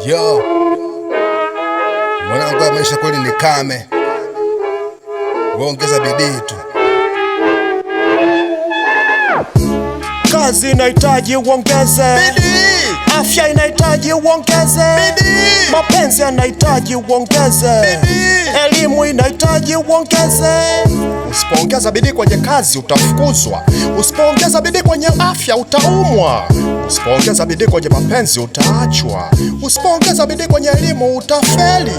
Yo, mwanangu ya maisha kweli ni kame, ongeza bidii tu. Kazi inahitaji uongeze Bidii, afya inahitaji uongeze bidii, mapenzi yanahitaji uongeze bidii, elimu inahitaji uongeze. Usipoongeza bidii kwenye kazi utafukuzwa. Usipoongeza bidii kwenye afya utaumwa. Usipoongeza bidii kwenye mapenzi utaachwa. Usipoongeza bidii kwenye elimu utafeli.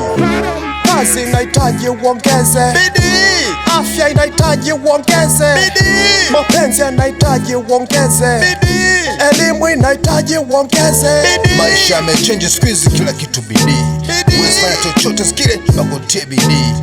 Kazi inahitaji uongeze bidii, afya inahitaji uongeze bidii, mapenzi yanahitaji uongeze bidii, elimu inahitaji uongeze. bidii. Maisha yamechange siku hizi, kila kitu bidii. Huwezi fanya chochote skile mpaka utie bidii.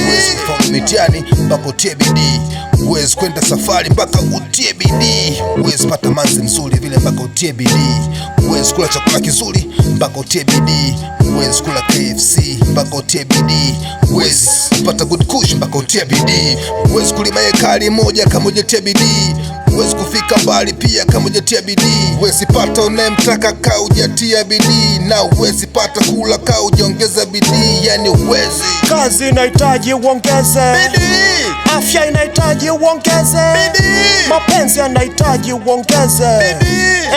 Huwezi kufanya mitihani mpaka utie bidii. Huwezi kwenda safari mpaka utie bidii. Huwezi pata manzi nzuri vile mpaka utie bidii. Huwezi kula chakula kizuri mpaka utie bidii. Huwezi kula KFC mpaka utie bidii. Huwezi kupata good kush mpaka utie bidii. Huwezi kulima ekari moja kama hujatia bidii. Huwezi kufika mbali pia kama hujatia bidii. Huwezi pata unayemtaka kama hujatia bidii, na huwezi pata kula kama hujaongeza bidii. Yani huwezi. Kazi inahitaji uongeze Bidii, afya inahitaji uongeze bidii, mapenzi yanahitaji uongeze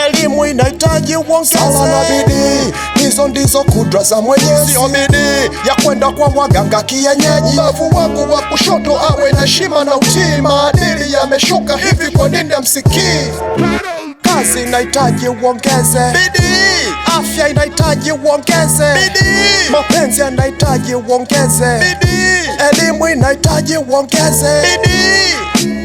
elimu inahitaji uongeze. Sala na bidii, hizo ndizo kudra za Mwenyezi. Sio bidii ya kwenda kwa waganga kienyeji. Ubavu wangu wa kushoto awe na heshima na utii. Maadili yameshuka hivi, kwa nini amsikii? Kazi inahitaji uongeze bidii, afya inahitaji uongeze bidii, mapenzi yanahitaji uongeze bidii, elimu inahitaji uongeze. bidii.